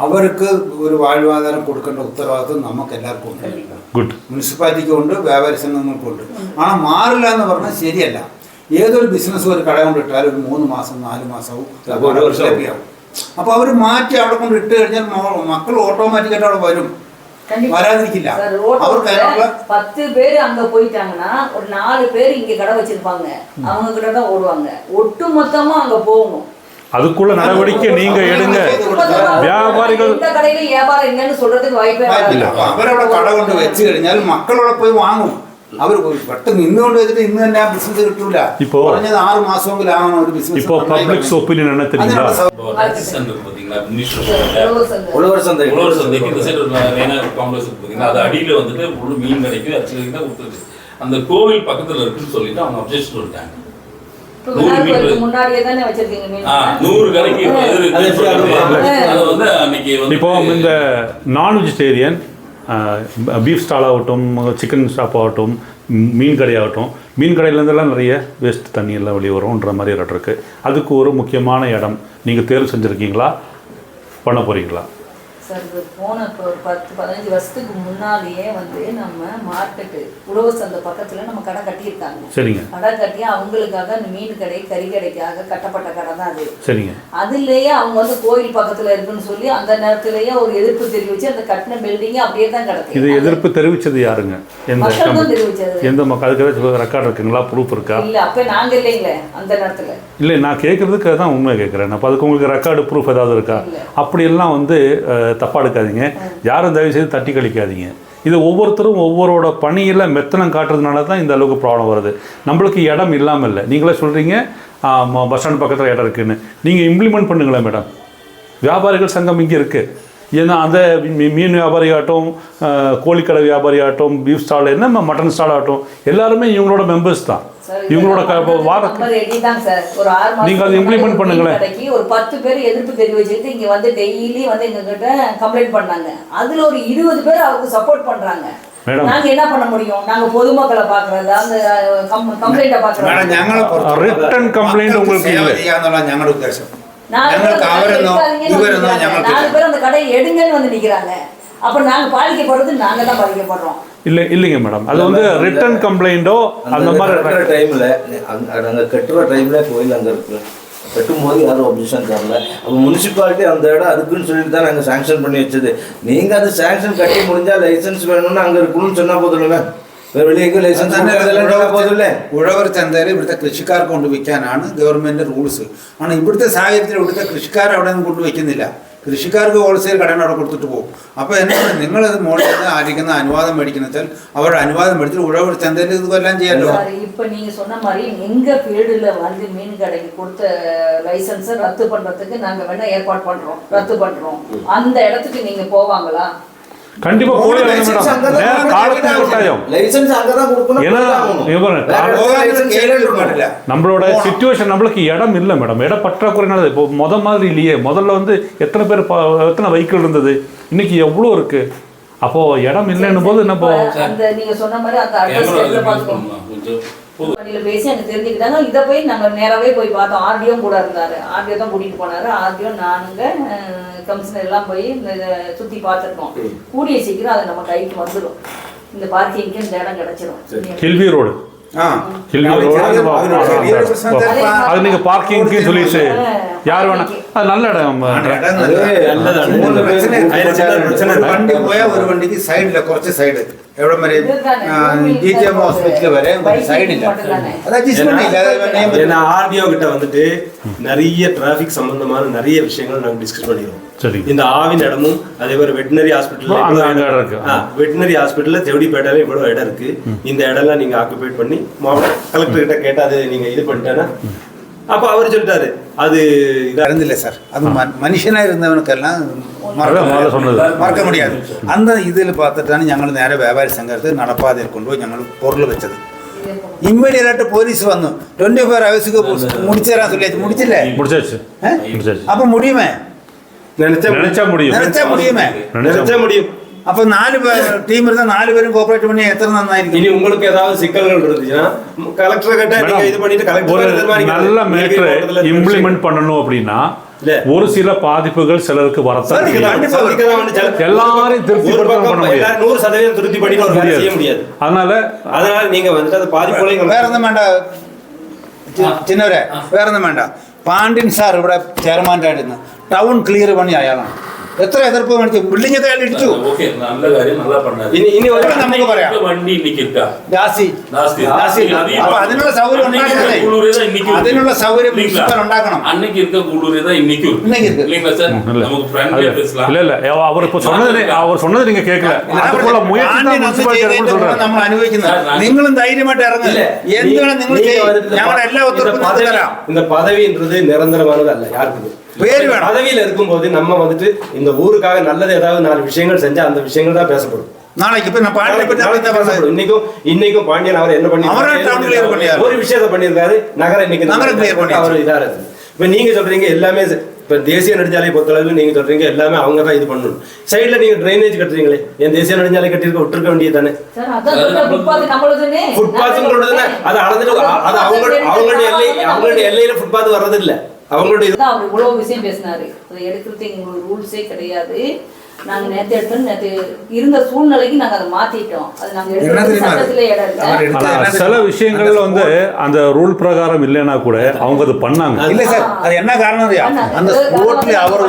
അവർക്ക് ഒരു വാഴ്വാധാരം കൊടുക്കേണ്ട ഉത്തരവാദിത്വം നമുക്ക് എല്ലാവർക്കും ഉണ്ട്. ഗുഡ്. മുനിസിപ്പാലിറ്റിക്ക് ഉണ്ട്, വ്യാപാരി സംഘങ്ങൾക്കുണ്ട്. ஆனால் മാറില്ല എന്ന് പറഞ്ഞാൽ ശരിയല്ല. ഏതൊരു ബിസിനസ് ഒരു കട കൊണ്ടിട്ടാൽ ഒരു 3 മാസം 4 മാസവും ലഭ്യമാവും. അപ്പോൾ അവർ മാറ്റി അവിടെ കൊണ്ട് ഇട്ട് കഴിഞ്ഞാൽ മക്കൾ ഓട്ടോമാറ്റിക്കായിട്ട് അവിടെ വരും, வராதிருக்கிല്ല. அவருக்கு 10 பேர் அங்க போயிட்டாங்கன்னா ஒரு 4 பேர் இங்க கடை வச்சிருப்பாங்க, அவங்க கிட்ட தான் ஓடுவாங்க. ஒட்டு மொத்தமா அங்க போகணும். அதுக்குள்ள நடவடிக்கை நீங்க எடுங்க. வியாபாரிகள் இந்த கடையில வியாபாரம் இல்லைன்னு சொல்றதுக்கு வாய்ப்பே இல்ல. அவரோட கடை கொண்டு வச்சு കഴിഞ്ഞാൽ മക്കളോட പോയി വാങ്ങും. അവർ പെട്ടെന്ന് ഇന്നുകൊണ്ട് വെച്ചിട്ട് ഇന്ന് തന്നെ ആ ബിസിനസ് കിട്ടൂല. இப்போ 6 மாசമെങ്കിലും ആവണം ഒരു ബിസിനസ്. இப்போ பப்ளிக் ஒப்பீனியன் என்ன தெரியுமா? உழவர் சந்தைக்கு இந்த சைடு காம்ப்ளெக்ஸ் பார்த்தீங்கன்னா அது அடியில் வந்துட்டு முழு மீன் கடைக்கு அச்சுக்கு தான் கொடுத்துருக்கு. அந்த கோவில் பக்கத்தில் இருக்குன்னு சொல்லிட்டு அவங்க அப்ஜெக்ஷன் பண்ணிட்டாங்க. 100 தானே வச்சிருக்கீங்க மீன். 100 கடைக்கு அது வந்து அன்னைக்கு வந்து இப்போ இந்த நான் வெஜிடேரியன் பீஃப் ஸ்டால் ஆகட்டும், சிக்கன் ஷாப் ஆகட்டும், மீன் கடையாகட்டும், மீன் கடையிலேருந்தெல்லாம் நிறைய வேஸ்ட் தண்ணி எல்லாம் வெளியே வரும்ன்ற மாதிரி இடம் இருக்குது. அதுக்கு ஒரு முக்கியமான இடம் நீங்கள் தேர்வு செஞ்சுருக்கீங்களா, பண்ண போகிறீங்களா? சார் இது போன ஒரு 10-15 வருஷத்துக்கு முன்னாடியே வந்து நம்ம மார்க்கெட்டு உழவர் சந்தை பக்கத்தில் நம்ம கடை கட்டியிருக்காங்க. சரிங்க. கடை கட்டி அவங்களுக்காக அந்த மீன் கடை கறி கடைக்காக கட்டப்பட்ட கடை தான் அது. சரிங்க. அதுலேயே அவங்க வந்து கோயில் பக்கத்தில் இருக்குன்னு சொல்லி அந்த நேரத்திலேயே ஒரு எதிர்ப்பு தெரிவித்து அந்த கட்டின பில்டிங்கை அப்படியே தான் கிடக்கு. இது எதிர்ப்பு தெரிவித்தது யாருங்க? மக்கள் தான் தெரிவித்தது. எந்த மக்கள்? அதுக்கு ரெக்கார்டு இருக்குங்களா, ப்ரூஃப் இருக்கா? இல்லை, அப்போ நாங்கள் இல்லைங்களே அந்த நேரத்தில். இல்லை, நான் கேட்குறதுக்கு தான் உண்மை கேட்குறேன். அப்போ அதுக்கு உங்களுக்கு ரெக்கார்டு ப்ரூஃப் ஏதாவது இருக்கா? அப்படியெல்லாம் வந்து தப்பாக எடுக்காதீங்க. யாரும் தயவு செய்து தட்டி கழிக்காதீங்க. இது ஒவ்வொருத்தரும் ஒவ்வொருவோட பணியில் மெத்தனம் காட்டுறதுனால தான் இந்த அளவுக்கு ப்ராப்ளம் வருது. நம்மளுக்கு இடம் இல்லாமல் இல்லை. நீங்களே சொல்கிறீங்க பஸ் ஸ்டாண்ட் பக்கத்தில் இடம் இருக்குதுன்னு. நீங்கள் இம்ப்ளிமெண்ட் பண்ணுங்களேன் மேடம். வியாபாரிகள் சங்கம் இங்கே இருக்குது. ஏன்னா அந்த மீன் வியாபாரி ஆகட்டும், கோழிக்கடை வியாபாரி ஆகட்டும், பீஃப் ஸ்டால் என்ன மட்டன் ஸ்டால் ஆகட்டும், எல்லாருமே இவங்களோட மெம்பர்ஸ் தான். இவங்களோட நீங்க அதை இம்ப்ளிமெண்ட் பண்ணுங்களேன். ஒரு 10 பேர் எதிர்ப்பு தெரிவிச்சுட்டு இங்க வந்து டெய்லி வந்து எங்க கிட்ட கம்ப்ளைண்ட் பண்ணாங்க. அதுல ஒரு 20 பேர் அவருக்கு சப்போர்ட் பண்றாங்க. நாங்க என்ன பண்ண முடியும்? நாங்க பொதுமக்களை பாக்குறது அந்த கம்ப்ளைண்ட பாக்குறோம். ഞങ്ങളെ റിട്ടൺ കംപ്ലൈന്റ് உங்களுக்கு இல்ல. ഞങ്ങളുടെ ഉദ്ദേശം ഞങ്ങൾക്ക് അവരെന്നോ ഇവരെന്നോ ഞങ്ങൾക്ക് 4 பேர் அந்த கடையை எடுங்கன்னு வந்து நிக்கிறாங்க. அப்ப நாங்க பாதிக்கப்படுறது நாங்க தான் பாதிக்கப்படுறோம். இல்லைங்க மேடம், அது வந்து ரிட்டர்ன் கம்ப்ளைண்டோ அந்த மாதிரி டைமில் நாங்கள் கட்டுற டைமில் கோயில் அங்கே இருக்கு. கட்டும்போது யாரும் அப்ஜெக்ஷன் தரல. அப்போ முனிசிபாலிட்டி அந்த இடம் அதுக்குன்னு சொல்லிட்டு தான் நாங்கள் சாங்ஷன் பண்ணி வச்சது. நீங்கள் அது சாங்ஷன் கட்டி முடிஞ்சால் லைசன்ஸ் வேணும்னு அங்கே இருக்கணும்னு சொன்னால் போதும்ல. വെളിയിലേക്ക് ലൈസൻസ് ഉഴവർ ചന്തയിൽ ഇവിടുത്തെ കൃഷിക്കാർക്ക് കൊണ്ട് വയ്ക്കാനാണ് ഗവൺമെൻറ് റൂൾസ്. ആണ് ഇവിടുത്തെ സാഹചര്യത്തിൽ ഇവിടുത്തെ കൃഷിക്കാർ അവിടെ ഒന്നും കൊണ്ടുവയ്ക്കുന്നില്ല. കൃഷിക്കാർക്ക് ഹോൾസെയിൽ കടയാണ് അവിടെ കൊടുത്തിട്ട് പോകും. അപ്പോൾ എന്താണ് നിങ്ങളിത് മുകളിൽ നിന്ന് ആയിരിക്കുന്ന അനുവാദം മേടിക്കുന്ന വെച്ചാൽ അവരുടെ അനുവാദം മേടിച്ചിട്ട് ഉഴവർ ചന്തയിൽ ഇതെല്ലാം ചെയ്യാമല്ലോ. இப்போ நீங்கள் சொன்ன மாதிரி எங்கள் ஃபீல்டில் வந்து மீன் கடைக்கு கொடுத்த லைசன்ஸை ரத்து பண்ணுறதுக்கு நாங்கள் வேணால் ஏற்பாடு பண்ணுறோம், ரத்து பண்ணுறோம். அந்த இடத்துக்கு நீங்கள் போவாங்களா? கண்டிப்பா நம்மளோட சிச்சுவேஷன் நம்மளுக்கு இடம் இல்லை மேடம். இடம் பற்றாக்குறைனால இப்போ மாதிரி இல்லையே. முதல்ல வந்து எத்தனை பேர் எத்தனை வெஹிக்கிள் இருந்தது, இன்னைக்கு எவ்வளோ இருக்கு. அப்போ இடம் இல்லைன்னு போது நம்ம நீங்க சொன்ன மாதிரி அந்த வண்டியில் பேசி அங்கே தெரிஞ்சுக்கிட்டாங்க. இதை போய் நாங்கள் நேராகவே போய் பார்த்தோம். ஆர்டிஓ கூட இருந்தார். ஆர்டிஓ தான் கூட்டிகிட்டு போனார். ஆர்டிஓ நானுங்க கமிஷனர் எல்லாம் போய் இந்த சுற்றி பார்த்துருக்கோம். கூடிய சீக்கிரம் அது நம்ம கைக்கு வந்துடும். இந்த பார்க்கிங்க்கு இந்த இடம் கிடச்சிடும். கில்வி ரோடு அது நீங்க பார்க்கிங்க்கு சொல்லிட்டு யார் வேணா அது நல்ல இடம். வண்டி போய் ஒரு வண்டிக்கு சைடுல குறைச்ச சைடு எவ்வளோ மாதிரி ஜிடிஎம் ஹாஸ்பிட்டல் வர சைடு இல்லை. ஏன்னா ஆர்டிஓ கிட்ட வந்துட்டு நிறைய டிராஃபிக் சம்பந்தமான நிறைய விஷயங்கள் நாங்கள் டிஸ்கஸ் பண்ணிடுவோம். இந்த ஆவின் இடமும் அதே மாதிரி வெட்டினரி ஹாஸ்பிட்டல்ல செவடிப்பேட்டாவே இவ்வளவு இடம் இருக்கு. இந்த இடம்லாம் நீங்க ஆக்குபேட் பண்ணி மாவட்ட கலெக்டர் கிட்ட கேட்டா அது நீங்க இது பண்ணிட்டேன்னா அப்ப அவர் சொல்லிட்டாரு அது இல்லை சார். அது மனுஷனா இருந்தவனுக்கெல்லாம் மறக்க முடியாது. அந்த இதில் பார்த்துட்டான்னு ഞങ്ങൾ നേരെ വ്യാപാരി സംഘത്ത് നടപ്പാതെ കൊണ്ടുപോയി ഞങ്ങൾ പൊരുൾ വെച്ചത്. ഇമ്മീഡിയറ്റ് പോലീസ് വന്നു 24 hours முடிச்சு தரான் சொல்லியாச்சு. முடிச்சில்ல அப்ப முடியுமே நினைச்சா முடியும். அப்போ 4 டீம் இருந்தால் 4 பேரும் கோஆபரேட் பண்ணி எத்தனை நന്നായിരിക്കും. இனி உங்களுக்கு ஏதாவது சிக்கல்கள் இருந்துச்சுன்னா கலெக்டர் கிட்ட நீங்க இது பண்ணிட்டு கலெக்டர் நல்ல மேட்டர் இம்ப்ளிமெண்ட் பண்ணணும் அப்படின்னா ஒரு சில பாதிப்புகள் சிலருக்கு வரத்தான். எல்லாரையும் திருப்தி பண்ணிட்டு செய்ய முடியாது. அதனால நீங்க வந்து அது பாதிப்புகளையும் வேற ഒന്നും വേണ്ട ചിന്നവരെ വേറെ ഒന്നും വേണ്ട. പാണ്ഡ്യൻ സാർ ഇവിടെ ചെയർമാനായിരുന്നു. ടൗൺ ക്ലിയർ പണി അയാളാണ്. എത്ര എതിർപ്പ് കാണിച്ചു. ബിൽഡിംഗ് ഒക്കെ അയാൾ ഇടിച്ചു. നല്ല കാര്യം നല്ല പണ്ടായി. ഇനി നമുക്ക് പറയാം വണ്ടി അപ്പൊ അതിനുള്ള സൗകര്യം ഉണ്ടാക്കണേ. അതിനുള്ള സൗകര്യം ഉണ്ടാക്കണം. அன்னைக்கு இருக்க கூடூரே தான் இன்னைக்கும் இல்லைங்களா சார்? நமக்கு ஃப்ரெண்ட்லியா பேசலாம். இல்ல அவர் இப்ப சொன்னது நீங்க கேட்கல. அதுக்குள்ள முயற்சி தான் முனிசிபாலிட்டி சொல்றாங்க. നമ്മൾ അനുഭവിക്കുന്നത്. നിങ്ങളും ധൈര്യമായിട്ട് ഇറങ്ങില്ല. എന്താണ് നിങ്ങൾ ഞങ്ങളുടെ എല്ലാ ഒത്തുതീർപ്പും തരാം. இந்த பதவின்றது நிரந்தரமானது அல்ல யாருக்குமே. பதவியில் இருக்கும்போது நம்ம வந்துட்டு இந்த ஊருக்காக நல்லது ஏதாவது 4 விஷயங்கள் செஞ்சா அந்த விஷயங்கள் தான் பேசப்படும். நாளைக்கு இன்னைக்கும் பாண்டியன் அவர் என்ன பண்ணி ஒரு விஷயத்த பண்ணியிருக்காரு. நகரம் இன்னைக்கு அவர் இதா இருக்கு. இப்ப நீங்க சொல்றீங்க எல்லாமே இப்ப தேசிய நெடுஞ்சாலை பொறுத்தளவு நீங்க சொல்றீங்க எல்லாமே அவங்க தான் இது பண்ணணும். சைடுல நீங்க டிரைனேஜ் கட்டுறீங்களே, என் தேசிய நெடுஞ்சாலை கட்டிருக்க விட்டுருக்க வேண்டியது தானே. ஃபுட்பாத் அது அளந்துட்டு அது அவங்களுடைய எல்லையில ஃபுட்பாத் வர்றது இல்ல. அவங்களுடைய அவர் இவ்வளவு விஷயம் பேசினாரு. அதை எடுக்கிறது எங்களுக்கு ரூல்ஸே கிடையாது. நாங்க நேற்று இருந்த சூழ்நிலைக்கு நாங்க அதை மாத்திட்டோம். அது நாங்க எடுக்கிறது சட்டத்திலே இடம் இல்ல. சில விஷயங்கள்ல வந்து அந்த ரூல் பிரகாரம் இல்லைன்னா கூட அவங்க அது பண்ணாங்க. இல்ல சார், அது என்ன காரணம் அந்த ஸ்போர்ட்ல அவர்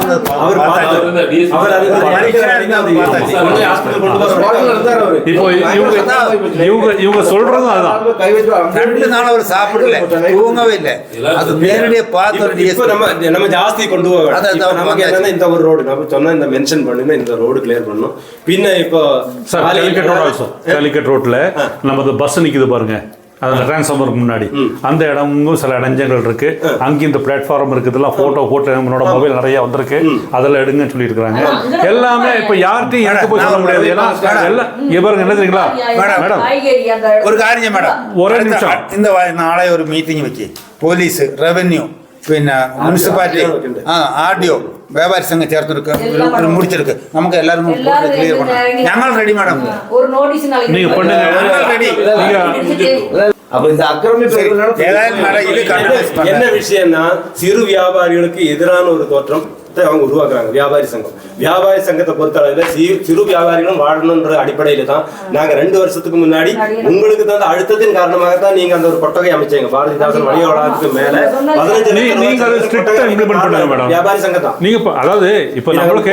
இப்போ இவங்க சொல்றதும் அதுதான். 2 நாள் அவர் சாப்பிடல, தூங்கவே இல்லை. அது நேரடியா பார்த்து நம்ம ஜாஸ்தி கொண்டு போவோம். நமக்கு என்னன்னா இந்த ஒரு ரோடு நம்ம சொன்னா இந்த மென்ஷன் பண்ணுங்க இந்த ரோடு கிளியர் பண்ணணும். பின்ன இப்போ காலிக்கட் ரோட்ல நமது பஸ் நிக்குது பாருங்க, அந்த டிரான்ஸ்ஃபார்மருக்கு முன்னாடி அந்த இடமும் சில இடைஞ்சங்கள் இருக்கு. அங்கே இந்த பிளாட்ஃபார்ம் இருக்குதுலாம் போட்டோ என்னோட மொபைல் நிறைய வந்திருக்கு, அதெல்லாம் எடுங்கன்னு சொல்லி இருக்காங்க. எல்லாமே இப்ப யார்கிட்டையும் எனக்கு போய் சொல்ல முடியாது. ஏன்னா எல்லாம் பாருங்க என்ன தெரியுங்களா மேடம், ஒரு காரியம் மேடம், ஒரே நிமிஷம். இந்த நாளை ஒரு மீட்டிங் வச்சு போலீஸ், ரெவென்யூ, പിന്നെ മുനിസിപ്പാലിറ്റി, ആർഡിഒ, വ്യാപാരി സംഘം ചേർത്തിருக்கு முடிச்சிருக்கு. നമുക്ക് എല്ലാവരും ക്ലിയർ பண்ணலாம். ഞങ്ങൾ ரெடி மேடம். ஒரு நோட்டீஸ் நாளைக்கு நீங்க பண்ணுங்க. ரெடி. அப்ப இந்த என்ன விஷயம்னா சிறு வியாபாரிகளுக்கு எதிரான ஒரு தோற்றம் அவங்க உருவாக்குறாங்க வியாபாரி சங்கம். வியாபாரி சங்கத்தை பொறுத்தளவில் சிறு வியாபாரிகளும் வாழணுன்ற அடிப்படையில தான் நாங்க 2 வருஷத்துக்கு முன்னாடி உங்களுக்கு தான் அழுத்தத்தின் காரணமாக தான் நீங்க அந்த ஒரு கொட்டகை அமைச்சீங்க. பாரதிதாசன் வழியோடாதுக்கு மேல 15 வியாபாரி சங்கம் தான் நீங்க. அதாவது இப்ப நம்மளுக்கு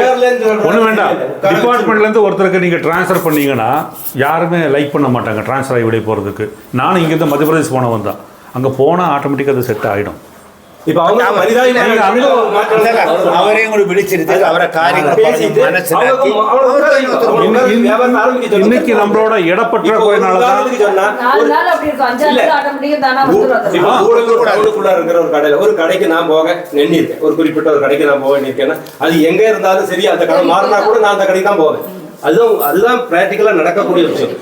ஒண்ணு வேண்டாம், டிபார்ட்மெண்ட்ல இருந்து ஒருத்தருக்கு நீங்க டிரான்ஸ்ஃபர் பண்ணீங்கன்னா யாருமே லைக் பண்ண மாட்டாங்க டிரான்ஸ்ஃபர் ஆகி விட போறதுக்கு. நானும் இங்க இருந்து மத்திய பிரதேஷ் போனவன் தான், அங்க போனா ஆட்டோமேட்டிக்கா அது செட் ஆயிடும். இப்ப அவங்க அவரையும் கூட விழிச்சிருச்சு, அவரை காரியங்கள் இன்னைக்கு நம்மளோட இடப்பற்றாக்குறையினாலதான் ஒரு கடைக்கு நான் போக எண்ணிருக்கேன், ஒரு குறிப்பிட்ட ஒரு கடைக்கு நான் போக எண்ணிருக்கேன்னா அது எங்க இருந்தாலும் சரி அந்த கடை மாறினா கூட நான் அந்த கடைக்கு தான் போவேன். அதுதான் பிராக்டிக்கலா நடக்கக்கூடிய விஷயம்.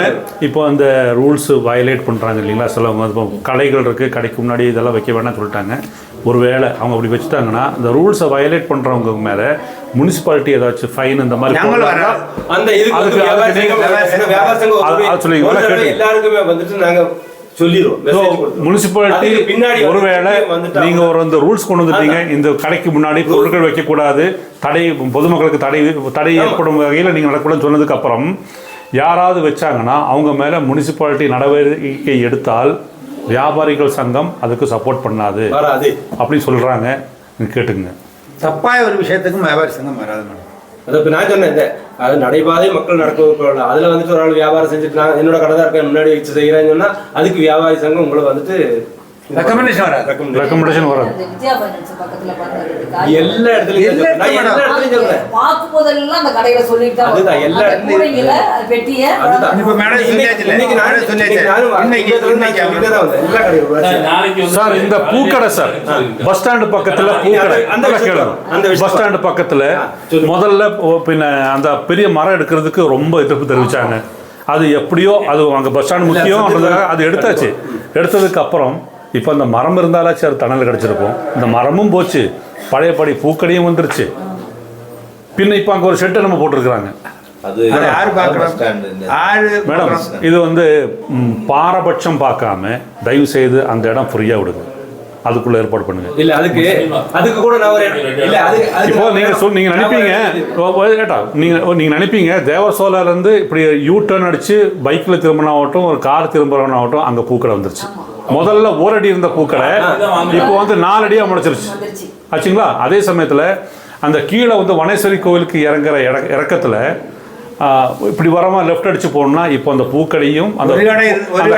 இப்போ அந்த ரூல்ஸ் வயலேட் பண்றாங்க இல்லைங்களா சிலவங்க. கடைகள் இருக்கு, கடைக்கு முன்னாடி இதெல்லாம் வைக்க வேணாம்னு சொல்லிட்டாங்க. ஒருவேளை அவங்க அப்படி வச்சுட்டாங்கன்னா இந்த ரூல்ஸை வயலேட் பண்றவங்க மேல முனிசிபாலிட்டி ஏதாச்சும் ஃபைன் இந்த மாதிரி அந்த எல்லாருக்குமே வந்துட்டு நாங்க சொல்லிடுவோம். முனிசிபாலிட்டி பின்னாடி ஒருவேளை நீங்க ஒரு இந்த ரூல்ஸ் கொண்டு வந்துட்டீங்க, இந்த கடைக்கு முன்னாடி பொருட்கள் வைக்கக்கூடாது, தடை பொதுமக்களுக்கு தடை ஏற்படும் வகையில் நீங்க நடக்கூடாதுன்னு சொன்னதுக்கு அப்புறம் யாராவது வச்சாங்கன்னா அவங்க மேல முனிசிபாலிட்டி நடவடிக்கை எடுத்தால் வியாபாரிகள் சங்கம் அதுக்கு சப்போர்ட் பண்ணாது அப்படின்னு சொல்றாங்க. கேட்டுங்க. தப்பாய ஒரு விஷயத்துக்கும் வியாபாரி சங்கம் வராது மேடம். அதை இப்போ நான் சொன்னேன், அது நடைபாதை மக்கள் நடக்க அதில் வந்துட்டு ஒரு ஆள் வியாபாரம் செஞ்சுட்டு நான் என்னோட கடை தான் இருக்கேன் முன்னாடி வச்சு செய்கிறேன்னு சொன்னால் அதுக்கு வியாபாரி சங்கம் உங்களை வந்துட்டு ரெக்கமெண்டேஷன் வராது. விஜயா பைனான்ஸ் பக்கத்துல பாருங்க, எல்லா இடத்துலயும் சொல்றேன். பார்க்கும் போதெல்லாம் அந்த கடையில சொல்லிட்டு தான் அதுதான் எல்லா கூடையில பெட்டிய இப்போ மேடம் சொல்லியாச்சுல, இன்னைக்கு நானும் எல்லா கடையும் சார் இந்த பூக்கடை சார் பஸ் ஸ்டாண்டு பக்கத்துல பூக்கடை பஸ் ஸ்டாண்டு பக்கத்துல முதல்ல பின்ன அந்த பெரிய மரம் எடுக்கிறதுக்கு ரொம்ப எதிர்ப்பு தெரிவிச்சாங்க. அது எப்படியோ அது அங்கே பஸ் ஸ்டாண்டு முக்கியம், அது எடுத்தாச்சு. எடுத்ததுக்கு அப்புறம் இப்போ அந்த மரம் இருந்தாலாச்சு அது தணல் கிடச்சிருக்கும். இந்த மரமும் போச்சு, பழையபடி பூக்கடையும் வந்துருச்சு. பின்ன இப்போ அங்கே ஒரு ஷெட்டை நம்ம போட்டிருக்கிறாங்க. மேடம் இது வந்து பாரபட்சம் பார்க்காம தயவு செய்து அந்த இடம் ஃப்ரீயாக விடுங்க, அதுக்குள்ள ஏற்பாடு பண்ணுங்க. இல்ல அதுக்கு கூட நான் இல்ல இப்போ நீங்க நினைப்பீங்க கேட்டா நீங்க நினைப்பீங்க தேவசோலால இருந்து இப்படி யூ டர்ன் அடிச்சு பைக்ல திரும்பினாகட்டும் ஒரு கார் திரும்புறவனாகட்டும் அங்க பூக்கடை வந்துருச்சு. முதல்ல ஓரடி இருந்த பூக்கடை இப்போ வந்து 4 அடியா முளைச்சிருச்சு ஆச்சுங்களா. அதே சமயத்துல அந்த கீழே வந்து வனேஸ்வரி கோவிலுக்கு இறங்குற இறக்கத்துல இப்படி வரமா லெஃப்ட் அடிச்சு போகணும்னா இப்போ அந்த பூக்கடையும் அந்த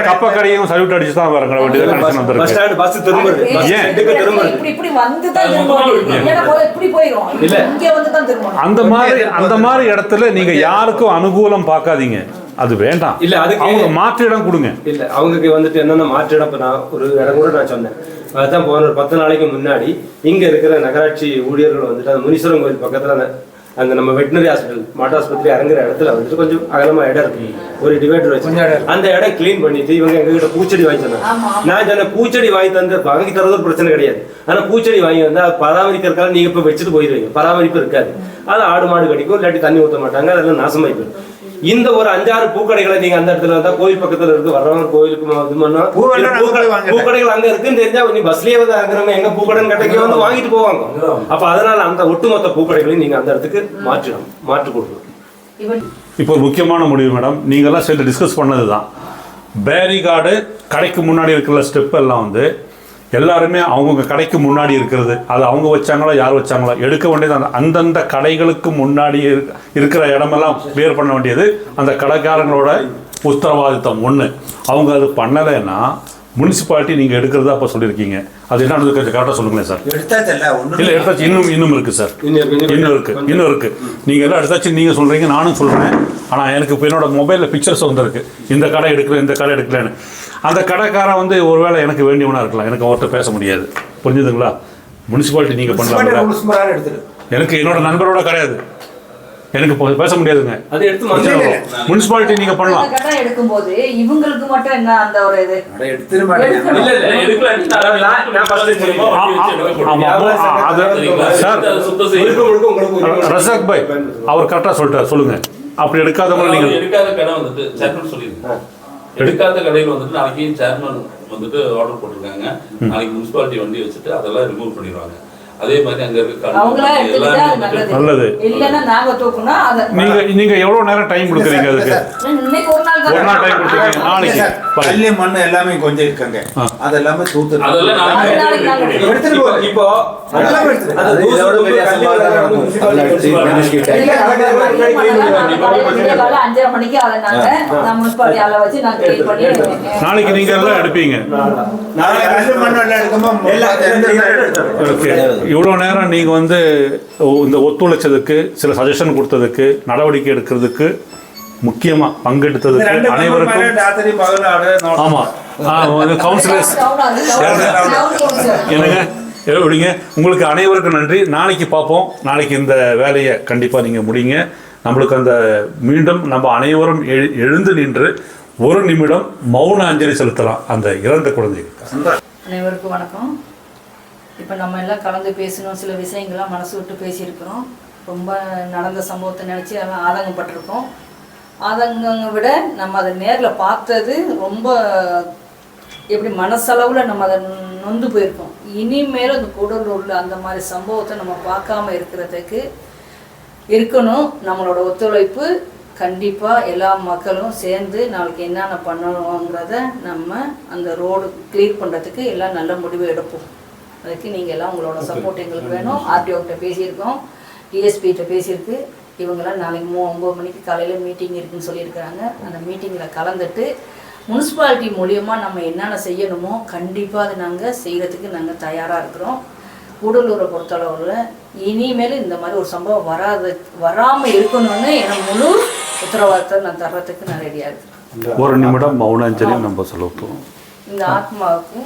கப்ப கடையும் சல்யூட் அடிச்சு தான் வரங்க வேண்டியது கனெக்ஷன் வந்துருக்கு. அந்த மாதிரி இடத்துல நீங்க யாருக்கும் அனுகூலம் பார்க்காதீங்க, அது வேண்டாம். இல்ல அதுக்கு அவங்க மாற்று இடம் கொடுங்க. இல்ல அவங்களுக்கு வந்துட்டு என்னென்ன மாற்று இடம், நான் ஒரு இடம் கூட நான் சொன்னேன். அதுதான் போன ஒரு 10 நாளைக்கு முன்னாடி இங்க இருக்கிற நகராட்சி ஊழியர்கள் வந்துட்டு அந்த முனீஸ்வரன் கோயில் பக்கத்துல அந்த நம்ம வெட்டினரி ஹாஸ்பிட்டல் மாட்டு ஆஸ்பத்திரி இறங்குற இடத்துல வந்துட்டு கொஞ்சம் அகலமா இடம் இருக்கு, ஒரு டிவைடர் வச்சு அந்த இடம் கிளீன் பண்ணிட்டு இவங்க எங்ககிட்ட பூச்செடி வாங்கி தந்தாங்க. நான் சொன்னேன் பூச்செடி வாங்கி தந்து வாங்கி தரது பிரச்சனை கிடையாது, ஆனா பூச்செடி வாங்கி வந்து அது பராமரிக்கிறதுக்காக நீங்க இப்ப வச்சுட்டு போயிருவீங்க, பராமரிப்பு இருக்காது. அது ஆடு மாடு கடிக்கும், இல்லாட்டி தண்ணி ஊற்ற மாட்டாங்க, அதெல்லாம் நாசமாயி போயிடும். இந்த ஒரு 5-6 பூக்கடைகளை நீங்க அந்த இடத்துல வந்தா கோயில் பக்கத்துல இருக்கு, வர்றவங்க கோயிலுக்கு பூக்கடைகள் அங்க இருக்குன்னு தெரிஞ்சா நீ பஸ்லயே வந்து இருக்கிறவங்க எங்க பூக்கடைன்னு கடைக்கு வந்து வாங்கிட்டு போவாங்க. அப்ப அதனால அந்த ஒட்டுமொத்த பூக்கடைகளையும் நீங்க அந்த இடத்துக்கு மாற்றி கொடுக்கணும். இப்போ ஒரு முக்கியமான முடிவு மேடம், நீங்கெல்லாம் சேர்ந்து டிஸ்கஸ் பண்ணது தான். பேரிகார்டு கடைக்கு முன்னாடி இருக்கிற ஸ்டெப் எல்லாம் வந்து எல்லாருமே அவங்கவுங்க கடைக்கு முன்னாடி இருக்கிறது, அது அவங்க வச்சாங்களோ யார் வச்சாங்களோ எடுக்க வேண்டியது அந்தந்த கடைகளுக்கு முன்னாடி இருக்கிற இடமெல்லாம் கிளியர் பண்ண வேண்டியது அந்த கடைக்காரங்களோட உத்தரவாதித்தம். ஒன்று அவங்க அது பண்ணலைன்னா முனிசிபாலிட்டி நீங்கள் எடுக்கிறதா அப்போ சொல்லியிருக்கீங்க, அது என்னன்னு கொஞ்சம் கரெக்டாக சொல்லுங்களேன் சார். இல்லை எடுத்தாச்சு, இன்னும் இருக்குது சார், இன்னும் இருக்குது. நீங்கள் எல்லாம் எடுத்தாச்சு நீங்கள் சொல்கிறீங்க, நானும் சொல்கிறேன். ஆனால் எனக்கு இப்போ என்னோட மொபைலில் பிக்சர்ஸ் வந்துருக்கு, இந்த கடை எடுக்கல இந்த கடை எடுக்கலன்னு. அந்த கடைக்காரன் வந்து ஒருவேளை எனக்கு வேண்டியவனா இருக்கலாம், எனக்கு அவர்கிட்ட பேச முடியாது, புரிஞ்சுதுங்களா. முனிசிபாலிட்டி நீங்கள் பண்ணலாம், எனக்கு என்னோட நண்பரோட கிடையாது, எனக்கு பேச முடியாதுங்க. அது எடுத்து முனிசிபாலிட்டி நீங்க பண்ணலாம். கடை எடுக்கும்போது இவங்களுக்கு மட்டும் என்ன அந்த ஒரு இது ரசாக் பாய் அவர் கரெக்டா சொல்லிட்டார், சொல்லுங்க. அப்படி எடுக்காதவங்க நீங்க எடுக்காத கடை வந்துட்டு சேர்மன் சொல்லிருங்க. எடுக்காத கடையில் வந்துட்டு நாளைக்கு சேர்மன் வந்துட்டு ஆர்டர் போட்டிருக்காங்க, நாளைக்கு முனிசிபாலிட்டி வண்டி வச்சுட்டு அதெல்லாம் ரிமூவ் பண்ணிடுவாங்க. அதே மாதிரி அங்க இருக்க நல்லது. நீங்க எவ்வளவு நேரம் டைம் கொடுக்குறீங்க அதுக்கு? ஒரு நாள் டைம் கொடுத்துருக்கீங்க. நாளைக்கு கல்லு மண்ணு எல்லாமே கொஞ்சம் இருக்காங்க, அதெல்லாமே தூத்து இப்போ நாளைக்கு நீங்க எல்லாம் எடுப்பீங்க. இவ்வளோ நேரம் நீங்கள் வந்து இந்த ஒத்துழைச்சதுக்கு, சில சஜஷன் கொடுத்ததுக்கு, நடவடிக்கை எடுக்கிறதுக்கு, முக்கியமாக பங்கெடுத்ததுக்கு அனைவருக்கும் ஆமாம் கவுன்சிலர்ஸ் என்னங்க எப்படிங்க உங்களுக்கு அனைவருக்கும் நன்றி. நாளைக்கு பார்ப்போம். நாளைக்கு இந்த வேலையை கண்டிப்பாக நீங்கள் முடிங்க. நம்மளுக்கு அந்த மீண்டும் நம்ம அனைவரும் எழுந்து நின்று 1 நிமிடம் மௌன அஞ்சலி செலுத்தலாம் அந்த இறந்த குழந்தைகளுக்கு. அனைவருக்கும் வணக்கம். இப்போ நம்ம எல்லாம் கலந்து பேசணும், சில விஷயங்கள்லாம் மனசு விட்டு பேசியிருக்கிறோம். ரொம்ப நடந்த சம்பவத்தை நினச்சி எல்லாம் ஆதங்கப்பட்டிருக்கோம். ஆதங்கங்களை விட நம்ம அதை நேரில் பார்த்தது ரொம்ப எப்படி மனசளவில் நம்ம அதை நொந்து போயிருக்கோம். இனிமேலும் இந்த கூடலூரில் அந்த மாதிரி சம்பவத்தை நம்ம பார்க்காம இருக்கணும். நம்மளோட ஒத்துழைப்பு கண்டிப்பாக எல்லா மக்களும் சேர்ந்து நாளைக்கு என்னென்ன பண்ணணுங்கிறத நம்ம அந்த ரோடு கிளியர் பண்ணுறதுக்கு எல்லாம் நல்ல முடிவு எடுப்போம். அதுக்கு நீங்கள் எல்லாம் உங்களோட சப்போர்ட் எங்களுக்கு வேணும். ஆர்டிஓக்கிட்ட பேசியிருக்கோம், டிஎஸ்பிகிட்ட பேசியிருக்கு. இவங்கெல்லாம் நாளைக்கு 9 மணிக்கு காலையில் மீட்டிங் இருக்குதுன்னு சொல்லியிருக்கிறாங்க. அந்த மீட்டிங்கில் கலந்துட்டு முனிசிபாலிட்டி மூலியமாக நம்ம என்னென்ன செய்யணுமோ கண்டிப்பாக அதை நாங்கள் செய்கிறதுக்கு நாங்கள் தயாராக இருக்கிறோம். கூடலூரை பொறுத்தளவில் இனிமேல் இந்த மாதிரி ஒரு சம்பவம் வராமல் இருக்கணும்னு எனக்கு முழு உத்தரவாதத்தை நான் தர்றதுக்கு நான் ரெடியாக இருக்கேன். ஒரு நிமிடம் மௌனாஞ்சலி நம்ம செலுத்துவோம். இந்த ஆத்மாவுக்கு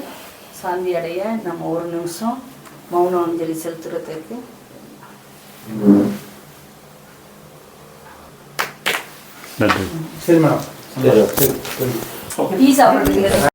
சாந்தி அடைய நம்ம ஒரு நிமிஷம் மௌன அஞ்சலி செலுத்துறதுக்கு நன்றி. சரி மேடம். டீ சாப்பிட்றதுக்கு